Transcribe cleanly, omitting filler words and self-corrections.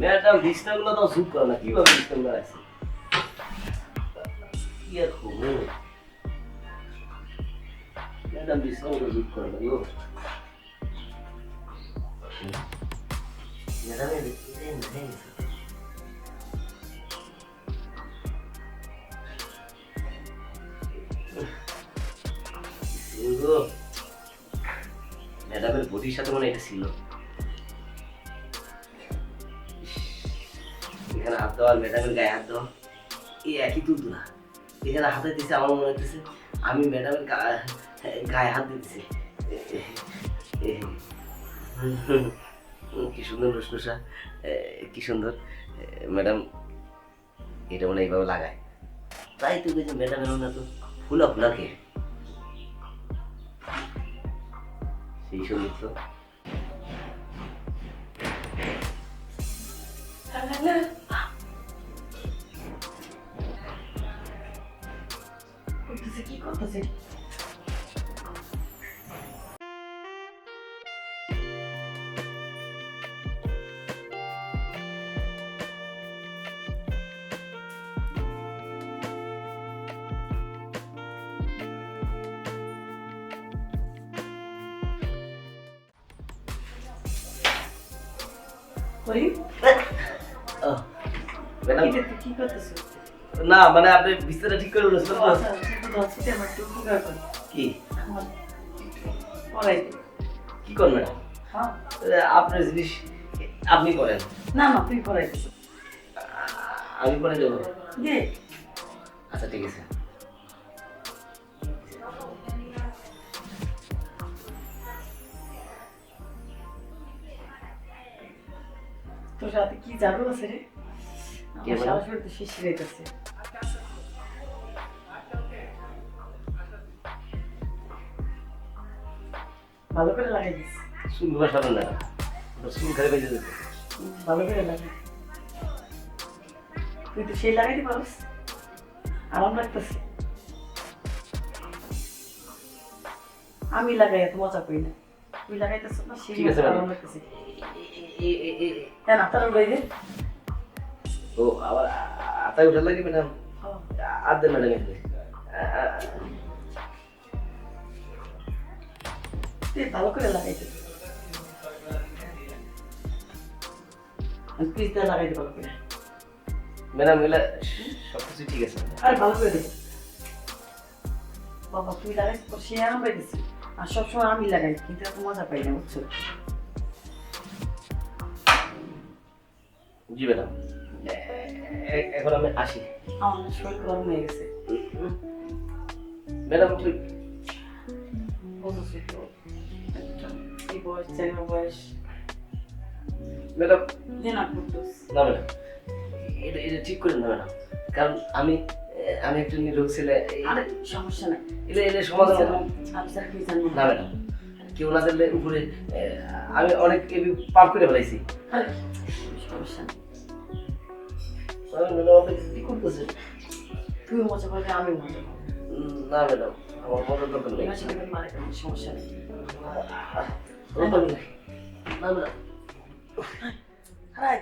Madam বিছনাগুলো তো ঝুপ করে না, কিভাবে বিছনাগুলো আছে কি আর করবো? ম্যাডাম বিছনাগুলো ঝুপ করে না গো। ম্যাডামের ম্যাডামের বডির সাথে মনে হয় এটা ছিল। এখানে হাত দেওয়া আর ম্যাডামের গায়ে হাত দেওয়া এই একই তুলতো না। এখানে হাতে দিচ্ছে, আমার মনে হচ্ছে আমি ম্যাডামের গায়ে হাত দিতেছি। কি সুন্দর লুসলুসা, কি সুন্দর ম্যাডাম। এটা মনে হয় এইভাবে লাগায়, তাই তো বলছি ম্যাডামের মনে তো ফুলা ফুলাকে সেই সঙ্গীত তো। কি করতেছে? ম্যাডাম কি করতেছে? না মানে আপনি বিছানা ঠিক করে বলেছিলেন তো। কি কি করেন ম্যাডাম? আপনার জিনিস আপনি করেন। না না, তুই পড়াই দিস। আমি করে দেবো। দে। আচ্ছা ঠিক আছে। তোর সাথে কি জাদু আছে রে? কে আমার বলে? সারা শরীর তো শিশিরাইতেছে। ভালো করে লাগাই দিস। শুনবার সাথে না, শুন খালি বেজে যেত। ভালো করে লাগাই। তুই তো সেই লাগাইতে পারিস, আরাম লাগতেছে। আমি লাগাই এত মজা করি না, তুই লাগাইতেছ না, সেই ঠিক আছে আরাম ম্যাডাম। লাগতেছে। আপনার উড়াই দে। ও আবার আতায় উঠে লাগে ম্যাডাম। আর দেন ম্যাডাম এখানে। তুই ভালো করে লাগাইতে। তুই তা লাগাইতে ভালো করে। ম্যাডাম এগুলা সব কিছু ঠিক আছে। আরে ভালো করে দে। বাবা তুই লাগাইছ তো সে আরাম পাইতেছি, আর সবসময় আমি লাগাই কিন্তু এত মজা পাই না, বুঝছো? জি ম্যাডাম, এখন আমি আসি। আমার শরীর গরম হয়ে গেছে। ম্যাডাম বুঝেছি তো, এই বয়স ছেলের বয়স ম্যাডাম যে না করতেস। না ম্যাডাম, এটা এটা ঠিক করেন না ম্যাডাম, কারণ আমি আমি একজন নিরোগ ছেলে। আরে সমস্যা নাই, এটা এটা সমাধান হবে। আমি স্যার কি জানি না ম্যাডাম, কেউ না দিলে উপরে আমি অনেক পাপ করে ফেলাইছি। আরে সমস্যা নেই, ম্যাডাম আপনি কি করতেছেন? তুইও মজা করবে আমিও মজা করবো। না ম্যাডাম, আমার মজার দরকার নেই। এবার সেটা মারে কেন, সমস্যা নেই। না ম্যাডাম। হারাই